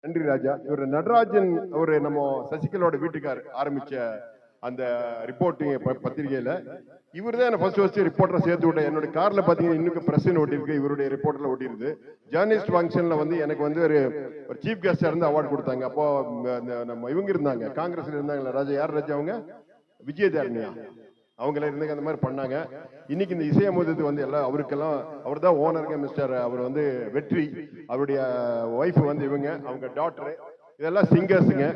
நன்றி ராஜா. இவர் நடராஜன் அவரு நம்ம சசிகலோட வீட்டுக்கார் ஆரம்பிச்ச அந்த ரிப்போர்ட்டிங் பத்திரிகையில இவர் தான் ஃபர்ஸ்ட் ரிப்போர்ட்டரை சேர்த்து விட்டேன். என்னோட கார்ல பாத்தீங்கன்னா இன்னும் பிரஸ் ஓட்டி இருக்கு, இவருடைய ரிப்போர்ட்ல ஓட்டி இருக்கு. ஜேர்னலிஸ்ட் ஃபங்க்ஷன்ல வந்து எனக்கு வந்து ஒரு சீஃப் கெஸ்டா இருந்து அவார்டு கொடுத்தாங்க. அப்போ நம்ம இவங்க இருந்தாங்க, காங்கிரஸ்ல இருந்தாங்களா ராஜா, யார் ராஜா அவங்க, விஜயதாரணியா அவங்கள இருந்தாங்க, அந்த மாதிரி பண்ணாங்க. இன்னைக்கு இந்த இசையமுதத்து வந்து எல்லாம் அவருக்கெல்லாம் அவர் தான் ஓனருங்க மிஸ்டர், அவர் வந்து வெற்றி, அவருடைய ஒய்ஃப் வந்து இவங்க, அவங்க டாக்டரு, இதெல்லாம் சிங்கர்ஸுங்க.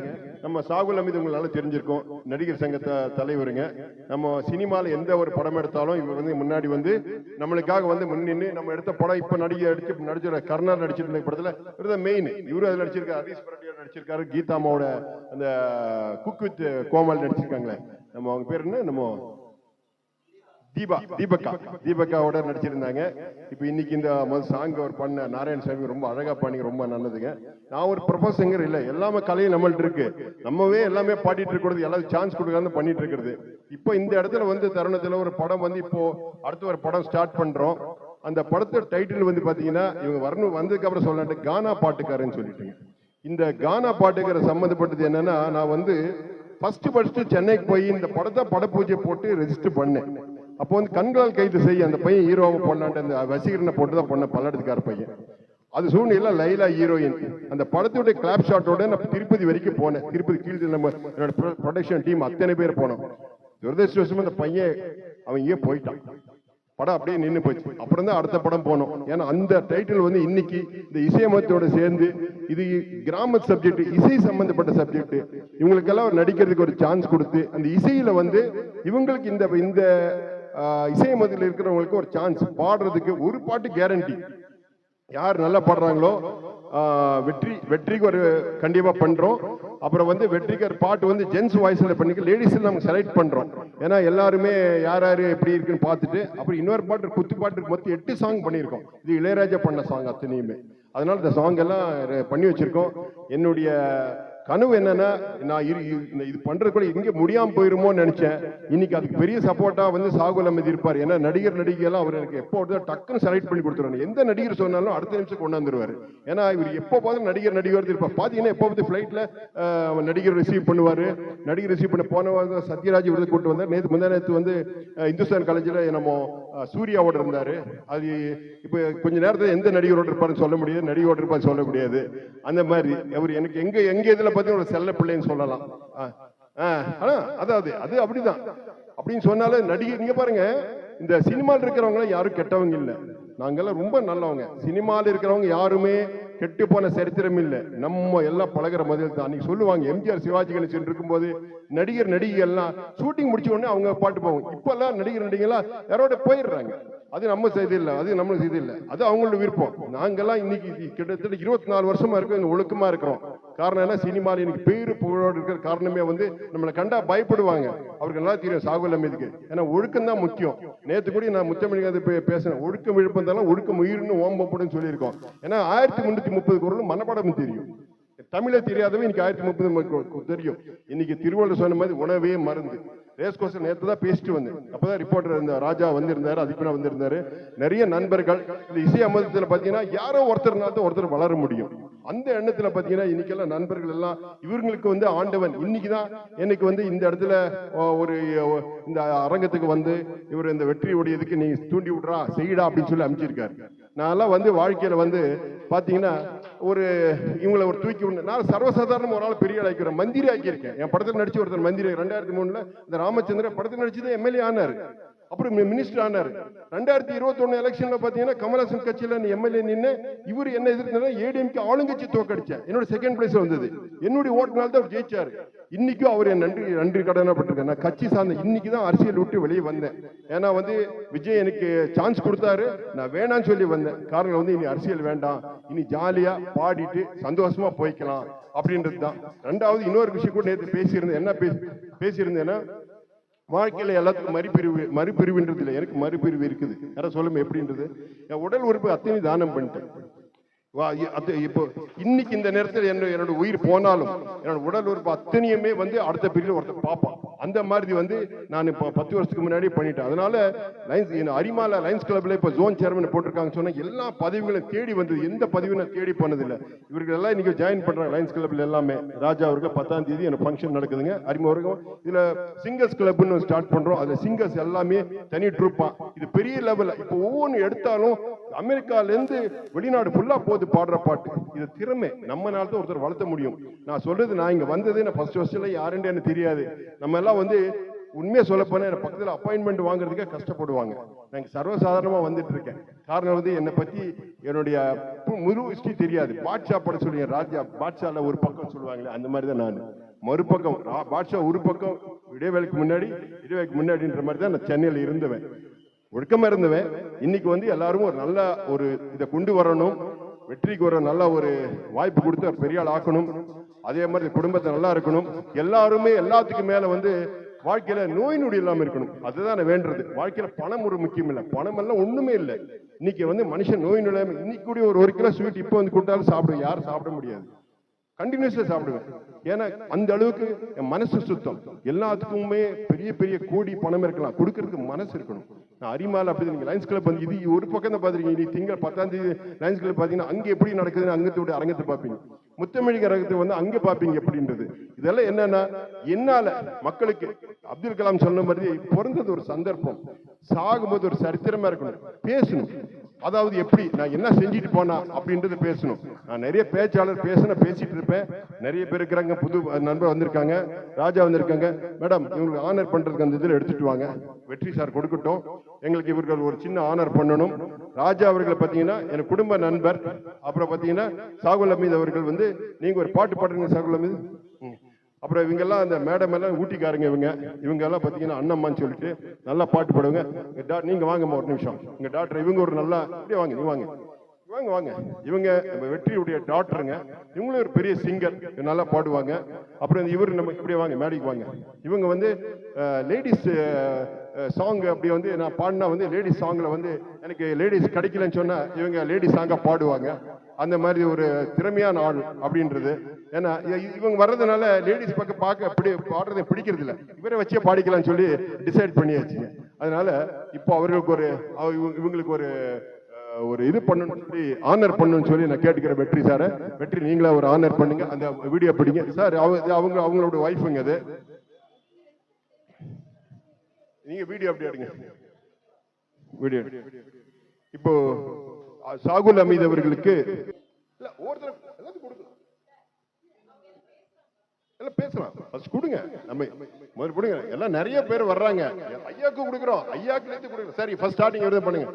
நம்ம சாகுல் அமீது உங்களுக்கு தெரிஞ்சிருக்கும், நடிகர் சங்க தலைவருங்க. நம்ம சினிமாவில் எந்த ஒரு படம் எடுத்தாலும் இவர் வந்து முன்னாடி வந்து நம்மளுக்காக வந்து முன்னின்று நம்ம எடுத்த படம் இப்போ நடிச்ச கர்ணா நடிச்சிருந்த படத்துல இவர் தான் மெயின். இவரு அதில் நடிச்சிருக்காரு, ஹரீஷ் பரண்டியார் நடிச்சிருக்காரு, கீதாமாவோட அந்த குக் வித் கோமால் நடிச்சிருக்காங்களே, நம்ம அவங்க பேர் என்ன, நம்ம தீபக்காவோட நடிச்சிருந்தாங்க. இப்ப இன்னைக்கு இந்த சாங் அவர் பண்ண நாராயணசாமி ரொம்ப அழகா பண்ணி ரொம்ப நல்லதுங்க. நான் ஒரு ப்ரொஃபஸர் சிங்கர் இல்ல, எல்லாமே கலையும் நம்மள்ட்ட இருக்கு, நம்மவே எல்லாமே பாடிட்டு இருக்கிறது, எல்லாரும் சான்ஸ் கொடுக்காம பண்ணிட்டு இருக்கிறது. இப்போ இந்த இடத்துல வந்து தருணத்துல ஒரு படம் வந்து இப்போ அடுத்த ஒரு படம் ஸ்டார்ட் பண்றோம். அந்த படத்தோட டைட்டில் வந்து பாத்தீங்கன்னா இவங்க வரணும் வந்ததுக்கு அப்புறம் சொல்லலான்ட்டு கானா பாட்டுக்காரன்னு சொல்லிட்டுங்க. இந்த கானா பாட்டுக்கார சம்பந்தப்பட்டது என்னன்னா, நான் வந்து ஃபர்ஸ்ட் சென்னைக்கு போய் இந்த படத்தை படப்பூஜை போட்டு ரெஜிஸ்டர் பண்ணேன். அப்போ வந்து கண்களால் கைது செய்ய அந்த பையன் ஹீரோவை போடலான்ட்டு அந்த வசீகரனை போட்டு தான் பண்ண பல்லடத்துக்கார பையன். அது சூழ்நிலை லைலா ஹீரோயின். அந்த படத்துடைய கிளாப் ஷாட்டோட நான் திருப்பதி வரைக்கும் போனேன். திருப்பதி கீழே நம்ம ப்ரொடக்ஷன் டீம் அத்தனை பேர் போனோம். துரதிருஷ்டவசமா அந்த பையன் அவன் இங்கே போயிட்டான், படம் அப்படியே நின்று போச்சு. அப்புறம் தான் அடுத்த படம் போனோம். ஏன்னா அந்த டைட்டில் வந்து இன்னைக்கு இந்த இசையமத்தோட சேர்ந்து இது கிராம சப்ஜெக்ட், இசை சம்பந்தப்பட்ட சப்ஜெக்ட், இவங்களுக்கெல்லாம் நடிக்கிறதுக்கு ஒரு சான்ஸ் கொடுத்து அந்த இசையில வந்து இவங்களுக்கு இந்த இசையமத்தில் இருக்கிறவங்களுக்கு ஒரு சான்ஸ் பாடுறதுக்கு ஒரு பாட்டு கேரண்டி. யார் நல்லா பாடுறாங்களோ வெற்றிக்கு ஒரு கண்டிப்பா பண்றோம். அப்புறம் வந்து வெற்றிக்கு பாட்டு வந்து ஜென்ஸ் வாய்ஸ்ல பண்ணிக்க, லேடிஸ் நம்ம செலக்ட் பண்றோம். ஏன்னா எல்லாருமே யார் யாரு எப்படி இருக்குன்னு பார்த்துட்டு அப்புறம் இன்னொரு பாட்டு குத்து பாட்டு மொத்தம் 8 சாங் பண்ணியிருக்கோம். இது இளையராஜா பண்ண சாங் அத்தனையுமே. அதனால இந்த சாங் எல்லாம் பண்ணி வச்சிருக்கோம். என்னுடைய கனவு என்னன்னா, நான் இது பண்றது கூட எங்க முடியாம போயிருமோன்னு நினைச்சேன். இன்னைக்கு அதுக்கு பெரிய சப்போர்ட்டா வந்து சாகுல் அமீது இருப்பார். ஏன்னா நடிகெல்லாம் அவர் எனக்கு எப்போ டக்குன்னு செலக்ட் பண்ணி கொடுத்துருவாரு. எந்த நடிகர் சொன்னாலும் அடுத்த நிமிஷம் கொண்டாந்துருவாரு. ஏன்னா இவர் எப்போ பார்த்து நடிகர் இருப்பார். பாத்தீங்கன்னா எப்போ பார்த்து ஃபிளைட்ல நடிகர் ரிசீவ் பண்ணுவாரு. நடிகர் ரிசீவ் பண்ண போன சத்யராஜ் விருது கூட்டு வந்தார். நேற்று வந்து இந்துஸ்தான் காலேஜில் நம்ம சூர்யாவோட இருந்தாரு. அது இப்ப கொஞ்ச நேரத்தில் எந்த நடிகரோட இருப்பாருன்னு சொல்ல முடியாது, நடிகரோட இருப்பாரு சொல்ல முடியாது. அந்த மாதிரி அவர் எனக்கு எங்க இதுல ஒரு செல்ல பிள்ளைன்னு சொல்லலாம். அதாவது அது அப்படிதான் அப்படின்னு சொன்னாலே நடிகை. இங்க பாருங்க, இந்த சினிமாவில் இருக்கிறவங்க யாரும் கெட்டவங்க இல்ல, நாங்கெல்லாம் ரொம்ப நல்லவங்க. சினிமாவில் இருக்கிறவங்க யாருமே கெட்டு போன சரித்திரம் இல்லை. நம்ம எல்லாம் பழகிற மாதிரி தான். அன்னைக்கு சொல்லுவாங்க, எம்ஜிஆர் சிவாஜி கணேசன் இருக்கும்போது நடிகை எல்லாம் ஷூட்டிங் முடிச்ச உடனே அவங்க பாட்டு போவோம். இப்ப எல்லாம் நடிகெல்லாம் யாரோட போயிடுறாங்க. அது நம்ம செய்தி இல்லை, அது நம்ம செய்தி இல்லை, அது அவங்களோட விருப்பம். நாங்கெல்லாம் இன்னைக்கு கிட்டத்தட்ட 24 வருஷமா இருக்கோம், ஒழுக்கமா இருக்கிறோம். காரணம் என்ன, சினிமாவில் இன்னைக்கு பேரு புகழோடு இருக்கிற காரணமே வந்து நம்மளை கண்டா பயப்படுவாங்க. அவருக்கு நல்லா தெரியும் சாகுல் அமீதுக்கு. ஏன்னா ஒழுக்கம் தான் முக்கியம். நேற்று கூட நான் முத்தமிழ் பேசுறேன், ஒழுக்கம் விழுப்பந்தாலும் ஒழுக்கம் உயிர்னு ஓம்பப்படுன்னு சொல்லியிருக்கோம். ஏன்னா 1330 குரல் மனப்பாடம் தெரியும். தமிழை தெரியாதவங்க இன்னைக்கு 1030 தெரியும். இன்னைக்கு திருவள்ளுவர் சொன்ன மாதிரி உணவே மருந்து. ரேஸ் கோர்ஸ் நேற்று தான் பேசிட்டு வந்தேன். அப்பதான் ரிப்போர்ட்டர் இருந்த ராஜா வந்திருந்தாரு, அதுக்கு வந்திருந்தாரு. நிறைய நண்பர்கள் இந்த இசை அமிர்தத்தில் பாத்தீங்கன்னா யாரோ ஒருத்தர்னால தான் ஒருத்தர் வளர முடியும். அந்த எண்ணத்துல பாத்தீங்கன்னா இன்னைக்கெல்லாம் நண்பர்கள் எல்லாம் இவர்களுக்கு வந்து ஆண்டவன் இன்னைக்குதான் எனக்கு வந்து இந்த இடத்துல ஒரு இந்த அரங்கத்துக்கு வந்து இவர் இந்த வெற்றியுடைய இதுக்கு நீ தூண்டி விடுறா செய்யடா அப்படின்னு சொல்லி அமைச்சிருக்காரு. நான் வந்து வாழ்க்கையில வந்து பாத்தீங்கன்னா ஒரு இவங்களை ஒரு தூக்கி விட, நான் சர்வசாதாரண ஒரு ஆள் பெரிய ஆக்கிக்கிறேன், மந்திரி ஆக்கியிருக்கேன். என் படத்தில் நடிச்சு ஒருத்தர் மந்திரி 2003 இந்த ராமச்சந்திர படத்தில் நடிச்சுதான் எம்எல்ஏ ஆனாரு, அப்புறம் மினிஸ்டர் ஆனாரு. 2021 எலெக்ஷன்ல பாத்தீங்கன்னா கமலஹாசன் கட்சியில எம்எல்ஏ நின்று இவர் என்ன எதிர்த்து ஏடிஎம்கே ஆளுங்கட்சி தோக்கடிச்சேன். என்னோட செகண்ட் பிளேஸ் வந்தது. என்னுடைய ஓட்டுனால தான் அவர் ஜெயிச்சாரு. இன்னைக்கும் அவர் நன்றி கடனப்பட்டிருக்கேன். நான் கட்சி சார்ந்த இன்னைக்கு தான் அரசியல் விட்டு வெளியே வந்தேன். ஏன்னா வந்து விஜய் எனக்கு சான்ஸ் கொடுத்தாரு, நான் வேணான்னு சொல்லி வந்தேன். காரணம் வந்து இனி அரசியல் வேண்டாம், இனி ஜாலியா பாடிட்டு சந்தோஷமா போய்க்கலாம் அப்படின்றது தான். ரெண்டாவது இன்னொரு விஷயம் கூட நேற்று பேசியிருந்தேன். என்ன பேசியிருந்தேன்னா, வாழ்க்கையில எல்லாத்துக்கும் மறுபிரிவுன்றது இல்லை, எனக்கு மறுபிரிவு இருக்குது. யாரும் சொல்லுங்க எப்படின்றது. என் உடல் உறுப்பு அத்தனை தானம் பண்ணிட்டேன். இப்போ இன்னைக்கு இந்த நேரத்தில் என்னோட உயிர் போனாலும் என்னோட உடல் உறுப்பு அத்தனையுமே வந்து அடுத்த பீரியட் ஒருத்தர் பார்ப்பான். அந்த மாதிரி வந்து நான் இப்போ 10 வருஷத்துக்கு முன்னாடி பண்ணிட்டேன். அதனால அரிமாலா லைன்ஸ் கிளப்ல இப்போ ஜோன் சேர்மன் போட்டிருக்காங்க சொன்னா எல்லா பதவிகளும் தேடி வந்தது. எந்த பதவியும் நான் தேடி பண்ணதில்லை. இவர்கள் எல்லாம் இன்னைக்கு ஜாயின் பண்றாங்க லைன்ஸ் கிளப்ல எல்லாமே. ராஜா அவருக்கு 10ஆம் தேதி எனக்கு ஃபங்க்ஷன் நடக்குதுங்க. அரிமாவருக்கும் இதுல சிங்கர்ஸ் கிளப்னு ஸ்டார்ட் பண்றோம். அதுல சிங்கர்ஸ் எல்லாமே தனி ட்ரூப்பா. இது பெரிய லெவல். இப்போ ஒவ்வொன்று எடுத்தாலும் அமெரிக்கால இருந்து வெளிநாடு ஃபுல்லா போது பாடுற பாட்டு. இது திறமை நம்மனால தான் ஒருத்தர் வளர்த்த முடியும். நான் சொல்றது, நான் இங்க வந்தது நான் ஃபர்ஸ்ட் வருஷத்துல யாருன்னு எனக்கு தெரியாது. நம்ம எல்லாம் வந்து உண்மையா சொல்ல போனா பக்கத்துல அப்பாயின்மெண்ட் வாங்குறதுக்கே கஷ்டப்படுவாங்க. நான் சர்வசாதாரணமா வந்துட்டு இருக்கேன். காரணம் வந்து என்னை பத்தி என்னுடைய முழு ஹிஸ்டரி தெரியாது. பாட்ஷா படம் சொல்லுங்க, ராஜா பாட்ஷால ஒரு பக்கம் சொல்லுவாங்களே அந்த மாதிரி தான் நான். மறுபக்கம் பாட்ஷா ஒரு பக்கம் இடைவேளைக்கு முன்னாடின்ற மாதிரி தான் நான் சென்னையில இருந்தவன். ஒழுக்கமா இருந்தவன். இன்னைக்கு வந்து எல்லாரும் ஒரு நல்ல ஒரு இதை கொண்டு வரணும், வெற்றிக்கு ஒரு நல்ல ஒரு வாய்ப்பு கொடுத்து பெரிய ஆள் ஆக்கணும். அதே மாதிரி குடும்பத்தை நல்லா இருக்கணும். எல்லாருமே எல்லாத்துக்கும் மேல வந்து வாழ்க்கையில நோய் நொடி இல்லாம இருக்கணும். அதுதான் நான் வேண்டது. வாழ்க்கையில பணம் ஒரு முக்கியம் இல்லை. பணம் எல்லாம் ஒண்ணுமே இல்லை. இன்னைக்கு வந்து மனுஷன் நோய் நொடி இன்னைக்கு கூட ஒரு கிலோ ஸ்வீட் இப்போ வந்து கொடுத்தாலும் சாப்பிடுவேன். யாரும் சாப்பிட முடியாது. கண்டினியூஸா சாப்பிடுவேன். ஏன்னா அந்த அளவுக்கு என் மனசு சுத்தம். எல்லாத்துக்குமே பெரிய பெரிய கோடி பணம் இருக்கலாம், கொடுக்கறதுக்கு மனசு இருக்கணும். நான் அரிமால அப்படி நீங்க லைன்ஸ் கிளப் வந்து இது ஒரு பக்கம் தான் பாத்துருக்கீங்க. நீ திங்கள் 10ஆம் தேதி லைன்ஸ் கிளப் பாத்தீங்கன்னா அங்க எப்படி நடக்குதுன்னு அங்கத்தோட அரங்கத்தை பார்ப்பீங்க. முத்தமிழ் அரங்கத்தை வந்து அங்க பாப்பீங்க எப்படின்றது. இதெல்லாம் என்னன்னா என்னால மக்களுக்கு அப்துல் கலாம் சொன்ன மாதிரி பிறந்தது ஒரு சந்தர்ப்பம், சாகும்போது ஒரு சரித்திரமா இருக்கணும். பேசணும். அதாவது எப்படி நான் என்ன செஞ்சுட்டு போனா அப்படின்றது பேசணும். நான் நிறைய பேச்சாளர் பேசிட்டு இருப்பேன். நிறைய பேர் இருக்கிறாங்க. புது நண்பர் வந்திருக்காங்க, ராஜா வந்திருக்காங்க. மேடம் இவங்களுக்கு ஆனர் பண்றதுக்கு அந்த இதில் எடுத்துட்டு வாங்க, வெற்றி சார் கொடுக்கட்டும். எங்களுக்கு இவர்கள் ஒரு சின்ன ஆனர் பண்ணணும். ராஜா அவர்களை பார்த்தீங்கன்னா எனக்கு குடும்ப நண்பர். அப்புறம் பார்த்தீங்கன்னா சாகுல் அமீத் அவர்கள் வந்து நீங்க ஒரு பாட்டு பாடுறீங்க சாகுல் அமீத். அப்புறம் இவங்க எல்லாம் அந்த மேடம் எல்லாம் ஊட்டிக்காரங்க. இவங்க எல்லாம் பாத்தீங்கன்னா அண்ணம்மான்னு சொல்லிட்டு நல்லா பாட்டு பாடுவாங்க. நீங்க வாங்கம்மா ஒரு நிமிஷம். இங்க டாக்டர் இவங்க ஒரு நல்லா அப்படியே வாங்க, நீ வாங்க வாங்க வாங்க. இவங்க வெற்றியுடைய டாக்டருங்க. இவங்களும் ஒரு பெரிய சிங்கர், நல்லா பாடுவாங்க. அப்புறம் இவர் நம்ம இப்படியே வாங்க, மேடைக்கு வாங்க. இவங்க வந்து லேடிஸ் சாங் அப்படி வந்து நான் பாடினா வந்து லேடிஸ் சாங்ல வந்து எனக்கு லேடிஸ் கிடைக்கலன்னு சொன்னா இவங்க லேடிஸ் சாங்கா பாடுவாங்க. அந்த மாதிரி ஒரு திறமையான ஆள் அப்படின்றது. ஏன்னா இவங்க வர்றதுனால லேடிஸ் பக்கம் பார்க்க அப்படி பாடுறதை பிடிக்கிறது இல்லை. இவரை வச்சே பாடிக்கலாம்னு சொல்லி டிசைட் பண்ணியாச்சுங்க. அதனால இப்போ அவர்களுக்கு இவங்களுக்கு ஒரு இது பண்ணணும் சொல்லி ஆனர் பண்ணணும்னு சொல்லி நான் கேட்டுக்கிறேன் வெற்றி சார. வெற்றி நீங்களா ஒரு ஆனர் பண்ணுங்க. அந்த வீடியோ பிடிங்க சார். அவங்களோட ஒய்ஃபுங்க அது. நீங்க வீடியோ அப்படி எடுங்க. வீடியோ இப்போ சாகுல் அமீத் அவர்களுக்கு பேசலாம். கொடுங்க, நம்ம கொடுங்க. எல்லாம் நிறைய பேர் வர்றாங்க. ஐயாக்கு கொடுக்குறோம், ஐயாக்கு கொடுக்குறோம். சரி ஃபர்ஸ்ட் ஸ்டார்டிங் எழுத பண்ணுங்க.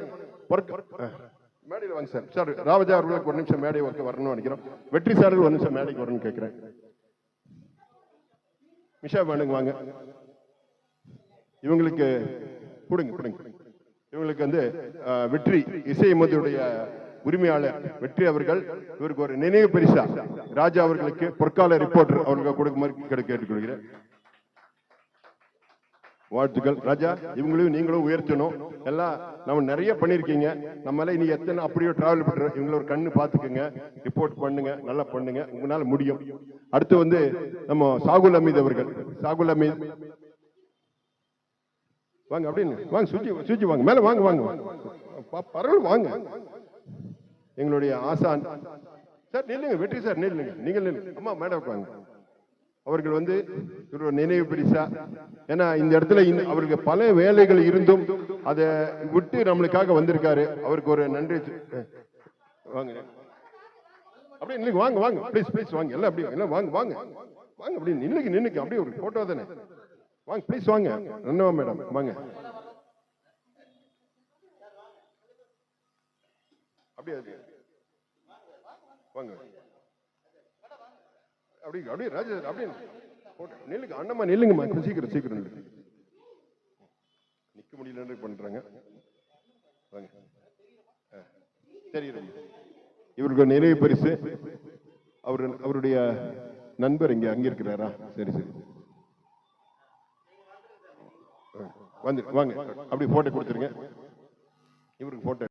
மேடையில் வாங்க சார். சார் ராஜா அவர்களுக்கு ஒரு நிமிஷம் மேடை வரணும்னு நினைக்கிறோம். வெற்றி சார் ஒரு நிமிஷம் மேடைக்கு வரணும்னு கேட்கிறேன். மிஷா வேணுங்க வாங்க. இவங்களுக்கு கொடுங்க. இவங்களுக்கு வந்து வெற்றி இசையமைதியுடைய உரிமையாளர் வெற்றி அவர்கள் இவருக்கு ஒரு நினைவு பரிசா ராஜா அவர்களுக்கு பொற்கால ரிப்போர்ட்டர் அவர்களுக்கு கொடுக்குமாறு கேட்டுக்கொள்கிறேன். வாழ்த்துக்கள் ராஜா. இவங்களையும் நீங்களும் உயர்த்தணும். எல்லாம் நம்ம நிறைய பண்ணிருக்கீங்க. நம்மளால இனி எத்தனை அப்படியே டிராவல் பண்றோம். இவங்களை ஒரு கண்ணு பார்த்துக்குங்க, ரிப்போர்ட் பண்ணுங்க, நல்லா பண்ணுங்க, உங்களால முடியும். அடுத்து வந்து நம்ம சாகுல் அமீத் அவர்கள். சாகுல் அமீத் வாங்க, அப்படின்னு வாங்க, சுஜி வாங்க, மேல வாங்க வாங்க பரவாயில்ல வாங்க. எங்களுடைய ஆசான் சார் நில்லுங்க, வெற்றி சார் நில்லுங்க, நீங்கள் நில்லுங்க. அம்மா மேடம் வாங்க. அவர்கள் வந்து நினைவு பரிசா. ஏன்னா இந்த இடத்துல அவருக்கு பல வேலைகள் இருந்தும் அதை விட்டு நம்மளுக்காக வந்திருக்காரு. அவருக்கு ஒரு நன்றி. வாங்க அப்படியே நில்லுங்க, வாங்க வாங்க ப்ளீஸ் வாங்க. எல்லாம் அப்படியே எல்லாம் வாங்க வாங்க வாங்க. அப்படியே நின்னுக்கு அப்படியே ஒரு போட்டோ தானே. வாங்க ப்ளீஸ் வாங்க. நன்னவா மேடம் வாங்க. அப்படியே வாங்க. அப்படியே ராஜா அப்படியே நில்லுங்க. அண்ணம்மா நில்லுங்கம்மா. சீக்கிரம் நிக்க முடியல பண்றாங்க. சரி, இவருக்கு நினைவு பரிசு. அவருடைய நண்பர் அங்க இருக்கிறாரா? சரி வந்து வாங்க. அப்படி போட்டோ கொடுத்துருங்க. இவருக்கு போட்டோ